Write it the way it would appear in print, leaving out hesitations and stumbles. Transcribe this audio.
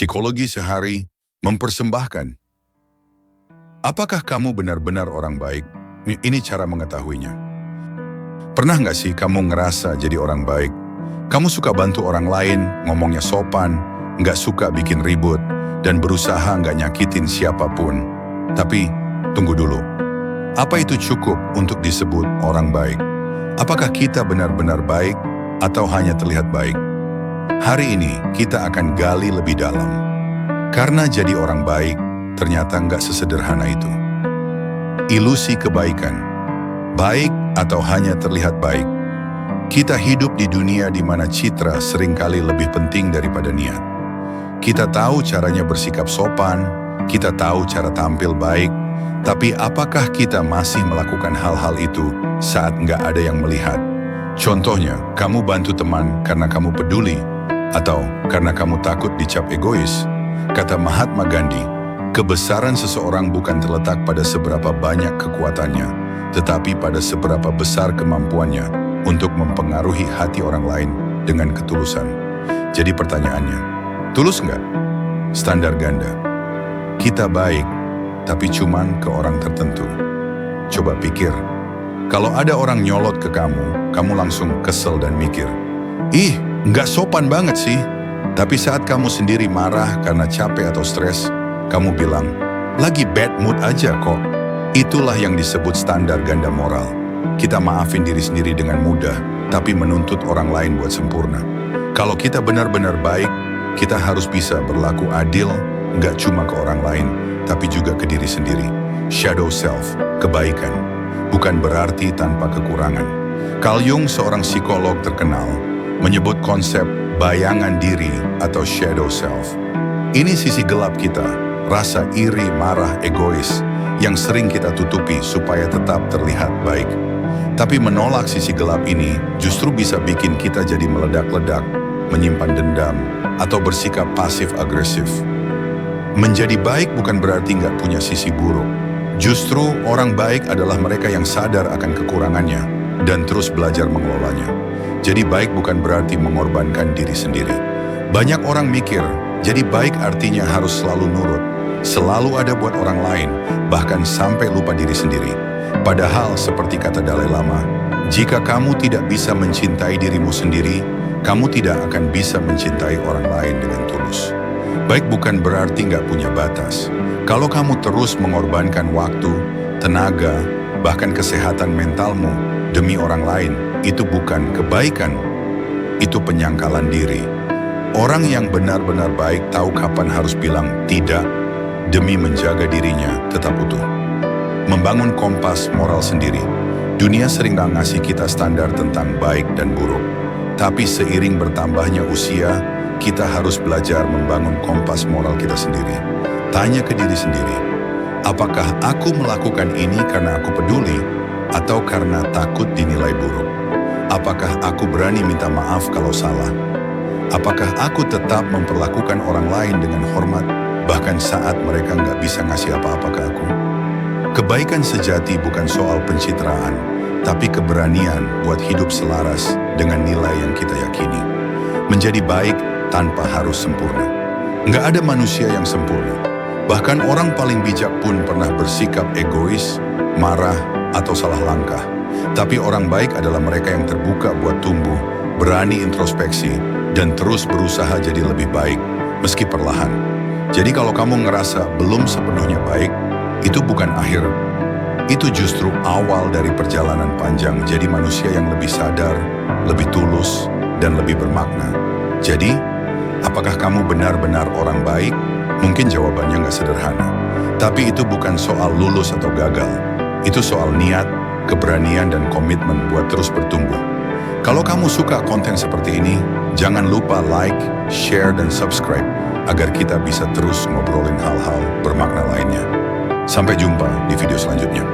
Psikologi sehari mempersembahkan. Apakah kamu benar-benar orang baik? Ini cara mengetahuinya. Pernah nggak sih kamu ngerasa jadi orang baik? Kamu suka bantu orang lain, ngomongnya sopan, nggak suka bikin ribut, dan berusaha nggak nyakitin siapapun. Tapi, tunggu dulu. Apa itu cukup untuk disebut orang baik? Apakah kita benar-benar baik atau hanya terlihat baik? Hari ini kita akan gali lebih dalam. Karena jadi orang baik ternyata nggak sesederhana itu. Ilusi kebaikan. Baik atau hanya terlihat baik. Kita hidup di dunia di mana citra seringkali lebih penting daripada niat. Kita tahu caranya bersikap sopan, kita tahu cara tampil baik, tapi apakah kita masih melakukan hal-hal itu saat nggak ada yang melihat? Contohnya, kamu bantu teman karena kamu peduli, atau karena kamu takut dicap egois. Kata Mahatma Gandhi, kebesaran seseorang bukan terletak pada seberapa banyak kekuatannya, tetapi pada seberapa besar kemampuannya untuk mempengaruhi hati orang lain dengan ketulusan. Jadi pertanyaannya, tulus nggak? Standar ganda. Kita baik, tapi cuman ke orang tertentu. Coba pikir, kalau ada orang nyolot ke kamu langsung kesel dan mikir, ih, nggak sopan banget sih. Tapi saat kamu sendiri marah karena capek atau stres, kamu bilang, lagi bad mood aja kok. Itulah yang disebut standar ganda moral. Kita maafin diri sendiri dengan mudah, tapi menuntut orang lain buat sempurna. Kalau kita benar-benar baik, kita harus bisa berlaku adil, nggak cuma ke orang lain, tapi juga ke diri sendiri. Shadow self, kebaikan, bukan berarti tanpa kekurangan. Carl Jung, seorang psikolog terkenal, menyebut konsep bayangan diri atau shadow self. Ini sisi gelap kita, rasa iri, marah, egois, yang sering kita tutupi supaya tetap terlihat baik. Tapi menolak sisi gelap ini justru bisa bikin kita jadi meledak-ledak, menyimpan dendam, atau bersikap pasif-agresif. Menjadi baik bukan berarti nggak punya sisi buruk. Justru orang baik adalah mereka yang sadar akan kekurangannya dan terus belajar mengelolanya. Jadi baik bukan berarti mengorbankan diri sendiri. Banyak orang mikir, jadi baik artinya harus selalu nurut, selalu ada buat orang lain, bahkan sampai lupa diri sendiri. Padahal seperti kata Dalai Lama, jika kamu tidak bisa mencintai dirimu sendiri, kamu tidak akan bisa mencintai orang lain dengan tulus. Baik bukan berarti nggak punya batas. Kalau kamu terus mengorbankan waktu, tenaga, bahkan kesehatan mentalmu demi orang lain, itu bukan kebaikan, itu penyangkalan diri. Orang yang benar-benar baik tahu kapan harus bilang tidak demi menjaga dirinya tetap utuh. Membangun kompas moral sendiri. Dunia sering ngasih kita standar tentang baik dan buruk. Tapi seiring bertambahnya usia, kita harus belajar membangun kompas moral kita sendiri. Tanya ke diri sendiri, apakah aku melakukan ini karena aku peduli atau karena takut dinilai buruk? Apakah aku berani minta maaf kalau salah? Apakah aku tetap memperlakukan orang lain dengan hormat, bahkan saat mereka nggak bisa ngasih apa-apa ke aku? Kebaikan sejati bukan soal pencitraan, tapi keberanian buat hidup selaras dengan nilai yang kita yakini. Menjadi baik tanpa harus sempurna. Nggak ada manusia yang sempurna. Bahkan orang paling bijak pun pernah bersikap egois, marah, atau salah langkah. Tapi orang baik adalah mereka yang terbuka buat tumbuh, berani introspeksi, dan terus berusaha jadi lebih baik, meski perlahan. Jadi kalau kamu ngerasa belum sepenuhnya baik, itu bukan akhir. Itu justru awal dari perjalanan panjang jadi manusia yang lebih sadar, lebih tulus, dan lebih bermakna. Jadi, apakah kamu benar-benar orang baik? Mungkin jawabannya nggak sederhana. Tapi itu bukan soal lulus atau gagal. Itu soal niat, keberanian, dan komitmen buat terus bertumbuh. Kalau kamu suka konten seperti ini, jangan lupa like, share, dan subscribe agar kita bisa terus ngobrolin hal-hal bermakna lainnya. Sampai jumpa di video selanjutnya.